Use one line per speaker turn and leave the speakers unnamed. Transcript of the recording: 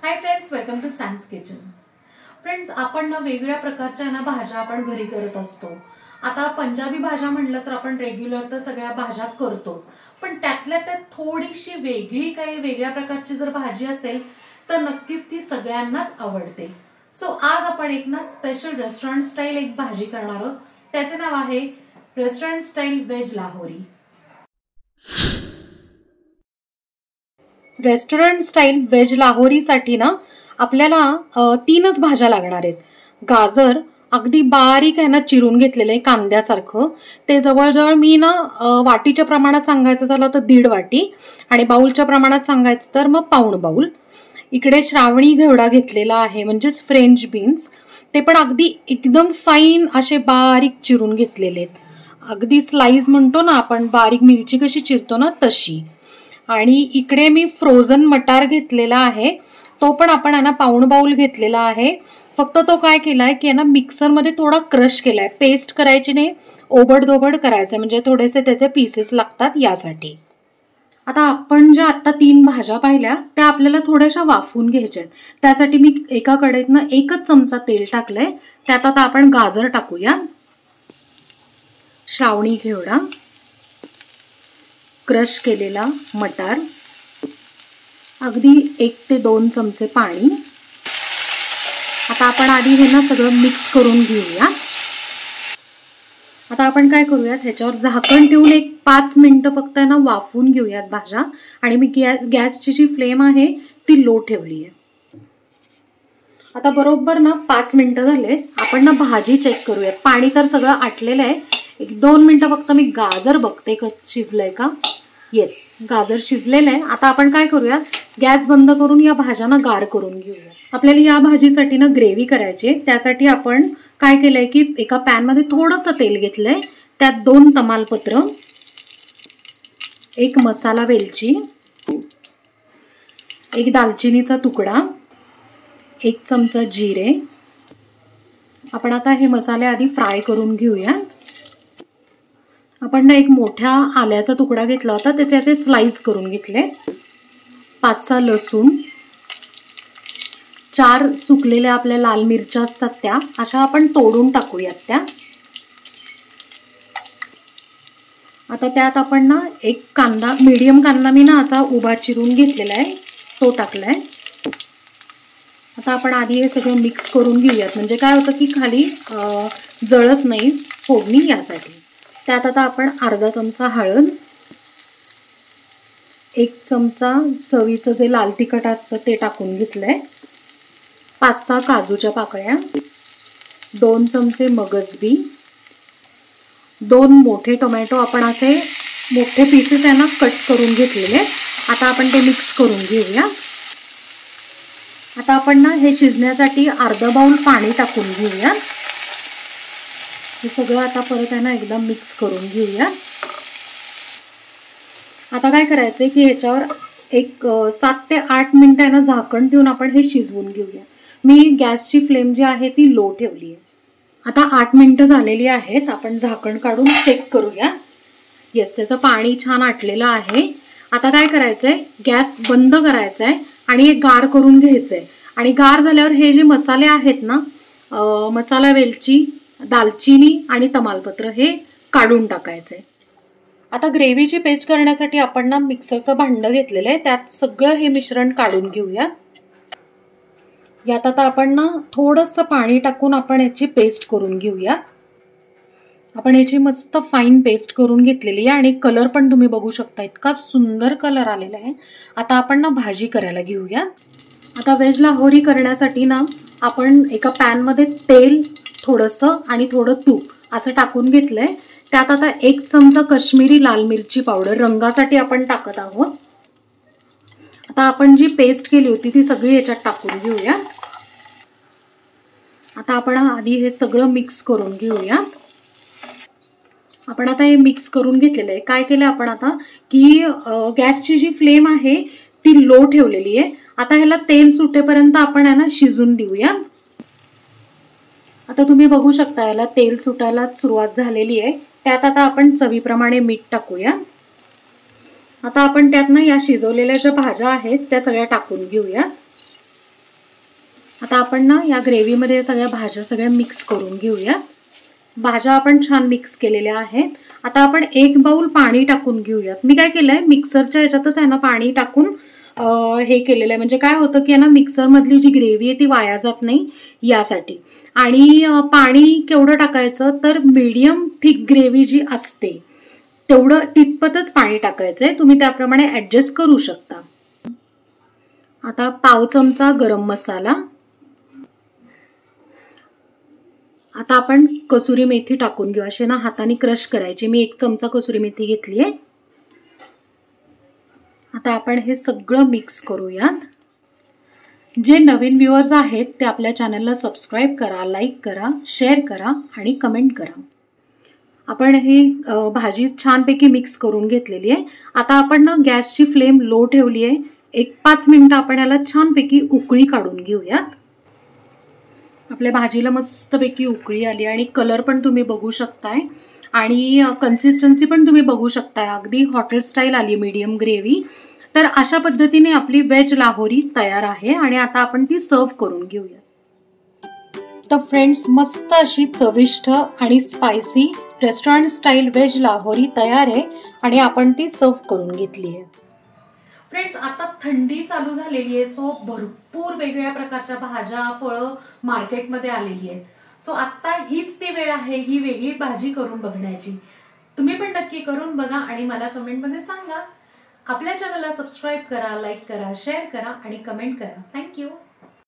High friends, welcome to Sam's kitchen. Friends, आपण ना वेगवेगळ्या प्रकारच्या ना भाज्या आपण घरी करत असतो. आता पंजाबी भाज्या म्हणलं तर आपण रेग्युलर तर सगळ्या भाज्या करतोच, पण त्यातल्या त्यात थोडीशी वेगळी काही वेगळ्या प्रकारची जर भाजी असेल तर नक्कीच ती सगळ्यांनाच आवडते. सो आज आपण एक ना स्पेशल रेस्टॉरंट स्टाईल एक भाजी करणार आहोत. त्याचे नाव आहे restaurant style veg Lahori. Restaurant style veg लाहोरीसाठी ना आपल्याला 3च भाज्या लागणार आहेत. गाजर अगदी बारीक आहे ना चिरून घेतलेलं आहे कांद्यासारखं. ते जवळजवळ मी ना वाटीच्या प्रमाणात सांगायचं झालं तर 1.5 वाटी आणि बाउलच्या प्रमाणात सांगायचं तर मग पाऊण बाउल. इकडे श्रावणी घेवडा घेतलेला आहे म्हणजेच फ्रेंच बीन्स. ते पण अगदी एकदम फाईन असे बारीक चिरून घेतलेले आहेत. अगदी स्लाइस म्हणतो ना आपण, बारीक मिरची कशी चिरतो ना तशी. आणि इकडे मी फ्रोझन मटार घेतलेला आहे. तो पण आपण ना पाऊण बाउल घेतलेला आहे. फक्त तो काय केलाय की ना मिक्सरमध्ये थोडा क्रश केलाय. पेस्ट करायची नाही, ओबडधोबड करायचं, म्हणजे थोडेसे त्याचे पीसेस लागतात यासाठी. आता आपण ज्या आता 3 भाज्या पाहिल्या त्या आपल्याला थोड्याशा वाफवून घ्यायच्या आहेत. त्यासाठी मी एका कढईतनं 1च चमचा तेल टाकलंय. त्यात आता आपण गाजर टाकूया, श्रावणी घेवडा, क्रश केलेला मटार, अगदी 1 ते 2 चमचे पाणी. आता आपण आधी हे ना सगळं मिक्स करून घेऊया. आता आपण काय करूयात, ह्याच्यावर झाकण ठेवून एक 5 मिनिटं फक्त ना वाफवून घेऊयात भाज्या. आणि मी गॅसची जी फ्लेम आहे ती लो ठेवली आहे. आता बरोबर ना 5 मिनिटं झाले. आपण ना भाजी चेक करूयात. पाणी तर सगळं आटलेलं आहे. 1-2 मिनिटं फक्त मी गाजर बघते शिजलंय का. येस, गाजर शिजलेलं आहे. आता आपण काय करूया, गॅस बंद करून या भाज्यांना गार करून घेऊया. आपल्याला या भाजीसाठी ना ग्रेव्ही करायची. त्यासाठी आपण काय केलंय की एका पॅन मध्ये थोडंसं तेल घेतलंय. त्यात 2 तमालपत्र, 1 मसाला वेलची, 1 दालचिनीचा तुकडा, 1 चमचा जिरे. आपण आता हे मसाले आधी फ्राय करून घेऊया. आपण ना 1 मोठ्या आल्याचा तुकडा घेतला होता, त्याचे असे स्लाइस करून घेतले. 5-6 लसूण, 4 सुकलेल्या आपल्या लाल मिरच्या असतात त्या अशा आपण तोडून टाकूयात त्या. आता त्यात आपण ना 1 कांदा, मीडियम कांदा मी ना असा उभा चिरून घेतलेला आहे, तो टाकलाय. आता आपण आधी हे सगळं मिक्स करून घेऊयात, म्हणजे काय होतं की खाली जळत नाही फोडणी यासाठी. त्यात आता आपण अर्धा चमचा हळद, 1 चमचा चवीचं जे लाल तिखट असतं ते टाकून घेतलंय, 5-6 काजूच्या पाकळ्या, 2 चमचे मगजबी, 2 मोठे टोमॅटो आपण असे मोठे पीसेस आहे ना कट करून घेतलेले. आता आपण ते मिक्स करून घेऊया. आता आपण ना हे शिजण्यासाठी अर्धा बाउल पाणी टाकून घेऊया. हे सगळं आता परत आहे ना एकदम मिक्स करून घेऊया. आता काय करायचंय की ह्याच्यावर एक 7 ते 8 मिनिटं आहे ना झाकण ठेवून आपण हे शिजवून घेऊया. मी गॅसची फ्लेम जी आहे ती लो ठेवली आहे. आता 8 मिनिटं झालेली आहेत. आपण झाकण काढून चेक करूया. येस, त्याचं पाणी छान आटलेलं आहे. आता काय करायचंय, गॅस बंद करायचा आहे आणि हे गार करून घ्यायचंय. आणि गार झाल्यावर हे जे मसाले आहेत ना, मसाला वेलची, दालचिनी आणि तमालपत्र, हे काढून टाकायचंय. आता ग्रेव्हीची पेस्ट करण्यासाठी आपण ना मिक्सरचं भांडं घेतलेलं आहे, त्यात सगळं हे मिश्रण काढून घेऊया. यात आता आपण ना थोडंसं पाणी टाकून आपण याची पेस्ट करून घेऊया. आपण याची मस्त फाईन पेस्ट करून घेतलेली आहे आणि कलर पण तुम्ही बघू शकता, इतका सुंदर कलर आलेला आहे. आता आपण ना भाजी करायला घेऊया. आता व्हेज लाहोरी करण्यासाठी ना आपण एका पॅन मध्ये तेल थोडंसं आणि थोडं तूप असं टाकून घेतलंय. त्यात आता 1 चमचा काश्मीरी लाल मिरची पावडर रंगासाठी आपण टाकत आहोत. आता आपण जी पेस्ट केली होती ती सगळी याच्यात टाकून घेऊया. आता आपण आधी हे सगळं मिक्स करून घेऊया. आपण आता हे मिक्स करून घेतलेलं आहे. काय केलं आपण आता की गॅसची जी फ्लेम आहे ती लो ठेवलेली आहे. आता ह्याला तेल सुटेपर्यंत आपण याला शिजून देऊया. आता तुम्ही बघू शकता याला तेल सुटायला सुरुवात झालेली आहे. त्यात आता आपण चवीप्रमाणे मीठ टाकूया. आता आपण त्यात ना या शिजवलेल्या ज्या भाज्या आहेत त्या सगळ्या टाकून घेऊया. आता आपण ना या ग्रेव्हीमध्ये सगळ्या भाज्या सगळ्या मिक्स करून घेऊया. भाज्या आपण छान मिक्स केलेल्या आहेत. आता आपण 1 बाउल पाणी टाकून घेऊयात. मी काय केलंय, मिक्सरच्या ह्याच्यातच आहे ना पाणी टाकून हे केलेलं आहे. म्हणजे काय होतं की ना मिक्सर मधली जी ग्रेव्ही आहे ती वाया जात नाही यासाठी. आणि पाणी केवढं टाकायचं तर मीडियम थिक ग्रेव्ही जी असते तेवढं तितपतच पाणी टाकायचंय. तुम्ही त्याप्रमाणे ऍडजस्ट करू शकता. आता पाव चमचा गरम मसाला. आता आपण कसुरी मेथी टाकून घेऊ. असे ना हाताने क्रश करायची. मी 1 चमचा कसुरी मेथी घेतली आहे. आता आपण हे सगळं मिक्स करूयात. जे नवीन व्ह्युअर्स आहेत ते आपल्या चॅनलला सबस्क्राईब करा, लाईक करा, शेअर करा आणि कमेंट करा. आपण ही भाजी छानपैकी मिक्स करून घेतलेली आहे. आता आपण ना गॅसची फ्लेम लो ठेवली आहे. 1-5 मिनिटं आपण याला छानपैकी उकळी काढून घेऊयात. आपल्या भाजीला मस्तपैकी उकळी आली आणि कलर पण तुम्ही बघू शकताय आणि कन्सिस्टन्सी पण तुम्ही बघू शकताय. अगदी हॉटेल स्टाईल आली मीडियम ग्रेव्ही. तर अशा पद्धतीने आपली व्हेज लाहोरी तयार आहे आणि आता आपण ती सर्व करून घेऊया. तर फ्रेंड्स, मस्त अशी चविष्ट आणि spicy restaurant style veg Lahori तयार आहे आणि आपण ती सर्व करून घेतली आहे. फ्रेंड्स, आता थंडी चालू झालेली आहे, सो भरपूर वेगवेगळ्या प्रकारच्या भाज्या फळं मार्केटमध्ये आलेली आहेत. सो आता हीच ती वेळ आहे ही वेगळी भाजी करून बघण्याची. तुम्ही पण नक्की करून बघा आणि मला कमेंटमध्ये सांगा. आपल्या चॅनलला सबस्क्राईब करा, लाईक करा, शेअर करा आणि कमेंट करा. थँक्यू.